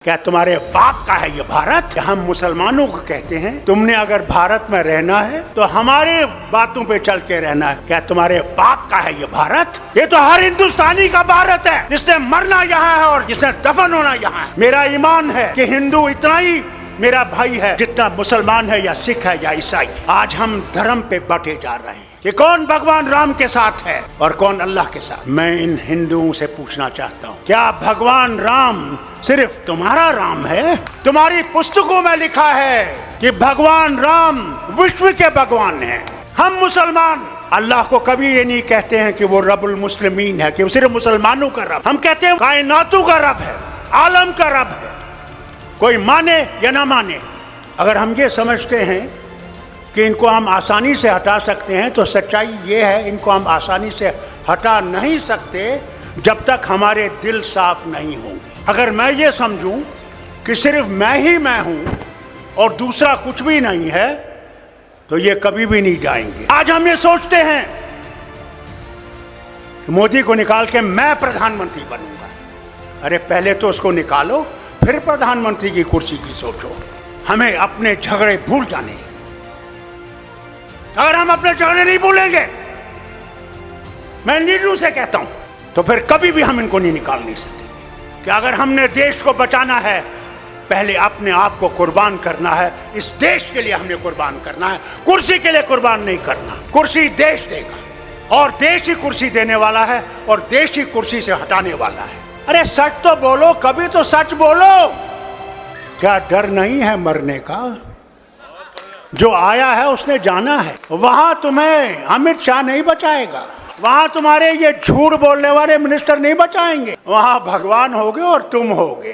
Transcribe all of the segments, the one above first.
क्या तुम्हारे बाप का है ये भारत? हम मुसलमानों को कहते हैं तुमने अगर भारत में रहना है तो हमारे बातों पे चल के रहना है। क्या तुम्हारे बाप का है ये भारत? ये तो हर हिंदुस्तानी का भारत है, जिसने मरना यहाँ है और जिसने दफन होना यहाँ है। मेरा ईमान है कि हिंदू इतना ही मेरा भाई है जितना मुसलमान है या सिख है या ईसाई। आज हम धर्म पे बटे जा रहे हैं कि कौन भगवान राम के साथ है और कौन अल्लाह के साथ। मैं इन हिंदुओं से पूछना चाहता हूँ, क्या भगवान राम सिर्फ तुम्हारा राम है? तुम्हारी पुस्तकों में लिखा है कि भगवान राम विश्व के भगवान हैं। हम मुसलमान अल्लाह को कभी ये नहीं कहते हैं कि वो रब्बुल मुस्लिमीन है, कि वो सिर्फ मुसलमानों का रब। हम कहते हैं कायनातों का रब है, आलम का रब है, कोई माने या ना माने। अगर हम ये समझते हैं कि इनको हम आसानी से हटा सकते हैं तो सच्चाई ये है, इनको हम आसानी से हटा नहीं सकते जब तक हमारे दिल साफ नहीं होंगे। अगर मैं ये समझूं कि सिर्फ मैं ही मैं हूं और दूसरा कुछ भी नहीं है तो ये कभी भी नहीं जाएंगे। आज हम ये सोचते हैं कि मोदी को निकाल के मैं प्रधानमंत्री बनूंगा। अरे पहले तो उसको निकालो, फिर प्रधानमंत्री की कुर्सी की सोचो। हमें अपने झगड़े भूल जाने हैं। अगर हम अपने झगड़े नहीं भूलेंगे, मैं लीडरों से कहता हूं, तो फिर कभी भी हम इनको नहीं निकाल नहीं सकते। कि अगर हमने देश को बचाना है, पहले अपने आप को कुर्बान करना है। इस देश के लिए हमने कुर्बान करना है, कुर्सी के लिए कुर्बान नहीं करना। कुर्सी देश देगा और देश ही कुर्सी देने वाला है और देश ही कुर्सी से हटाने वाला है। अरे सच तो बोलो, कभी तो सच बोलो। क्या डर नहीं है मरने का? जो आया है उसने जाना है। वहां तुम्हें अमित शाह नहीं बचाएगा, वहां तुम्हारे ये झूठ बोलने वाले मिनिस्टर नहीं बचाएंगे। वहां भगवान होगे और तुम होगे।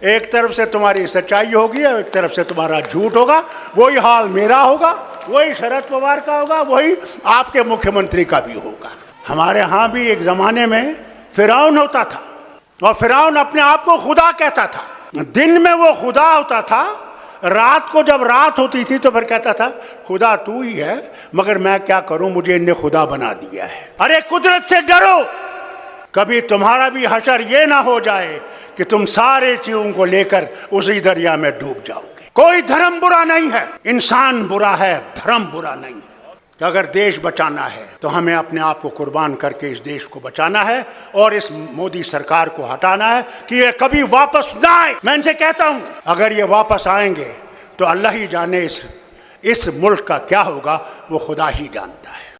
एक तरफ से तुम्हारी सच्चाई होगी और एक तरफ से तुम्हारा झूठ होगा। वही हाल मेरा होगा, वही शरद पवार का होगा, वही आपके मुख्यमंत्री का भी होगा। हमारे यहाँ भी एक जमाने में फिरौन होता था और फिरौन अपने आप को खुदा कहता था। दिन में वो खुदा होता था, रात को जब रात होती थी तो फिर कहता था खुदा तू ही है, मगर मैं क्या करूं, मुझे इनने खुदा बना दिया है। अरे कुदरत से डरो, कभी तुम्हारा भी हशर ये ना हो जाए कि तुम सारे चीजों को लेकर उसी दरिया में डूब जाओगे। कोई धर्म बुरा नहीं है, इंसान बुरा है, धर्म बुरा नहीं है। कि अगर देश बचाना है तो हमें अपने आप को कुर्बान करके इस देश को बचाना है और इस मोदी सरकार को हटाना है कि ये कभी वापस ना आए। मैं इनसे कहता हूं, अगर ये वापस आएंगे तो अल्लाह ही जाने इस मुल्क का क्या होगा, वो खुदा ही जानता है।